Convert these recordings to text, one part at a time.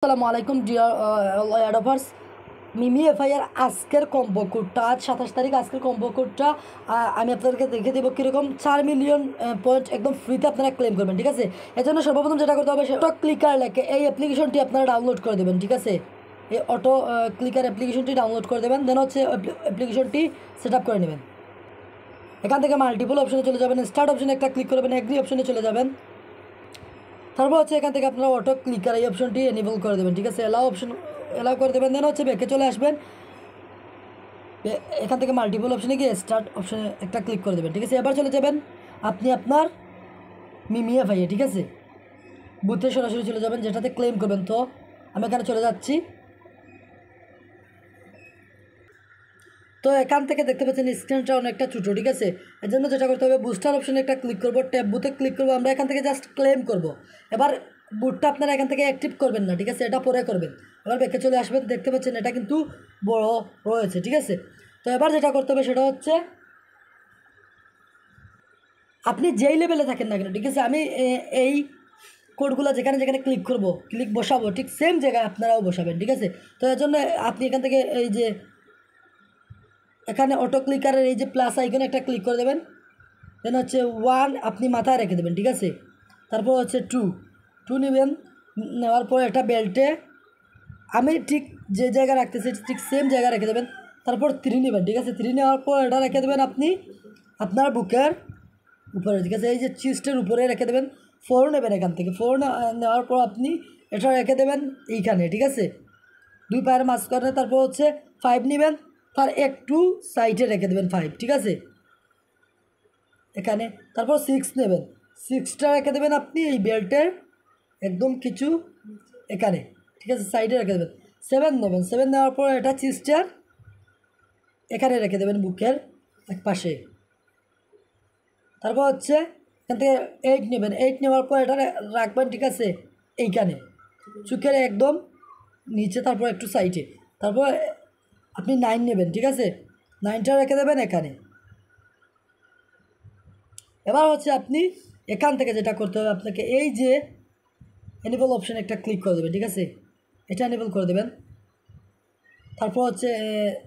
আসসালামু আলাইকুম deer adverse মিমি FIR আজকের কম্বো কোডটা আজ 27 তারিখ আজকের কম্বো কোডটা আমি আপনাদেরকে দেখে দেবো কীরকম 4 মিলিয়ন পয়েন্ট একদম ফ্রিতে আপনারা ক্লেম করবেন। ঠিক আছে, এর জন্য সর্বপ্রথম যেটা করতে হবে সেটা ক্লিকার লেখে এই অ্যাপ্লিকেশনটি আপনারা ডাউনলোড করে দেবেন। ঠিক আছে, এই অটো ক্লিকার অ্যাপ্লিকেশনটি ডাউনলোড করে দেবেন, দেন হচ্ছে অ্যাপ্লিকেশনটি সেট আপ করে নেবেন। এখান থেকে মাল্টিপল অপশনে চলে যাবেন, স্টার্ট অপশনে একটা ক্লিক করবেন, এগ্রি অপশনে চলে যাবেন। তারপর হচ্ছে এখান থেকে আপনারা অটো ক্লিকার এই অপশনটি এনেবল করে দেবেন। ঠিক আছে, এলাও করে দেবেন, দেন হচ্ছে ব্যাকে চলে আসবেন। এখান থেকে মাল্টিপল অপশনে গিয়ে স্টার্ট অপশনে একটা ক্লিক করে দেবেন। ঠিক আছে, এবার চলে যাবেন আপনি আপনার মিমি এফআইআর। ঠিক আছে, বুথে সরাসরি চলে যাবেন যেটাতে ক্লেম করবেন। তো আমি এখানে চলে যাচ্ছি। তো এখান থেকে দেখতে পাচ্ছেন স্ক্রিনটা অনেকটা ছোটো। ঠিক আছে, এর জন্য যেটা করতে হবে বুস্টার অপশনে একটা ক্লিক করবো, ট্যাব বুথে ক্লিক করবো। আমরা এখান থেকে জাস্ট ক্লেম করব। এবার বুটটা আপনারা এখান থেকে অ্যাক্টিভ করবেন না। ঠিক আছে, এটা পরে করবেন। এবার ব্যাকে চলে আসবেন, দেখতে পাচ্ছেন এটা কিন্তু বড় রয়েছে। ঠিক আছে, তো এবার যেটা করতে হবে সেটা হচ্ছে আপনি যেই লেভেলে থাকেন না কেন, ঠিক আছে, আমি এই কোডগুলো যেখানে যেখানে ক্লিক করব, ক্লিক বসাবো, ঠিক সেম জায়গায় আপনারাও বসাবেন। ঠিক আছে, তো এর জন্য আপনি এখান থেকে এই যে এখানে অটো ক্লিকারের এই যে প্লাস আইকনে একটা ক্লিক করে দেবেন, দেন হচ্ছে 1 আপনি মাথায় রেখে দেবেন। ঠিক আছে, তারপর হচ্ছে 2 নেবেন, নেওয়ার পর এটা বেল্টে আমি ঠিক যে জায়গায় রাখতেছি ঠিক সেম জায়গায় রেখে দেবেন। তারপর 3 নেবেন। ঠিক আছে, 3 নেওয়ার পর এটা রেখে দেবেন আপনি আপনার বুকের উপরে। ঠিক আছে, এই যে চিস্টের উপরে রেখে দেবেন। 4 নেবেন এখান থেকে, 4 নেওয়ার পর আপনি এটা রেখে দেবেন এইখানে। ঠিক আছে, 2 পায়ের মাঝখানে। তারপর হচ্ছে 5 নেবেন, তার একটু সাইডে রেখে দেবেন 5। ঠিক আছে, এখানে। তারপর 6 নেবেন, 6টা রেখে দেবেন আপনি এই বেল্টের একদম কিছু এখানে। ঠিক আছে, সাইডে রেখে দেবেন। 7 নেবেন, 7 নেওয়ার পর এটা চিস্টার এখানে রেখে দেবেন বুকের এক পাশে। তারপর হচ্ছে এখান থেকে 8 নেবেন, 8 নেওয়ার পর এটা রাখবেন। ঠিক আছে, এইখানে চোখের একদম নিচে, তারপর একটু সাইডে। তারপর আপনি 9 নেবেন। ঠিক আছে, 9টা রেখে দেবেন এখানে। এবার হচ্ছে আপনি এখান থেকে যেটা করতে হবে আপনাকে এই যে এনেবল অপশানে একটা ক্লিক করে দেবেন। ঠিক আছে, এটা এনেবল করে দেবেন। তারপর হচ্ছে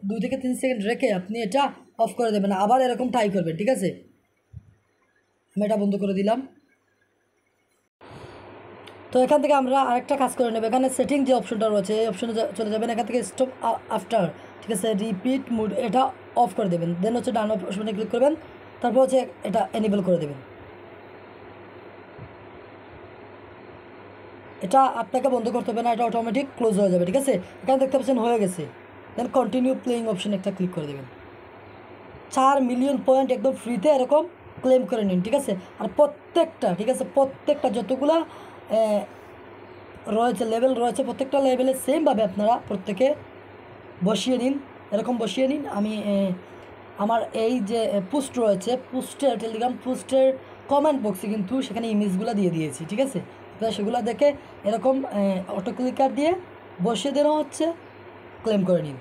2 থেকে 3 সেকেন্ড রেখে আপনি এটা অফ করে দেবেন, আবার এরকম ট্রাই করবেন। ঠিক আছে, আমি এটা বন্ধ করে দিলাম। তো এখান থেকে আমরা আরেকটা কাজ করে নেব। এখানে সেটিং যে অপশনটা রয়েছে এই অপশনে চলে যাবেন, এখান থেকে স্টপ আফটার। ঠিক আছে, রিপিট মুড এটা অফ করে দেবেন, দেন হচ্ছে ডান অপশনে ক্লিক করবেন। তারপর হচ্ছে এটা এনেবল করে দেবেন। এটা আপনাকে বন্ধ করতে হবে না, এটা অটোমেটিক ক্লোজ হয়ে যাবে। ঠিক আছে, এখানে দেখতে পাচ্ছেন হয়ে গেছে, দেন কন্টিনিউ প্লেইং অপশনে একটা ক্লিক করে দেবেন। 4 মিলিয়ন পয়েন্ট একদম ফ্রিতে এরকম ক্লেম করে নিন। ঠিক আছে, আর প্রত্যেকটা, ঠিক আছে, প্রত্যেকটা যতগুলা রয়েছে লেভেল রয়েছে প্রত্যেকটা লেভেলে সেমভাবে আপনারা প্রত্যেকে বসিয়ে নিন, এরকম বসিয়ে নিন। আমি আমার এই যে পোস্ট রয়েছে, পোস্টের টেলিগ্রাম পোস্টের কমেন্ট বক্সে কিন্তু সেখানে ইমেজগুলো দিয়ে দিয়েছি। ঠিক আছে, তো সেগুলো দেখে এরকম অটো ক্লিকার দিয়ে বসিয়ে দেওয়া হচ্ছে, ক্লেম করে নিন।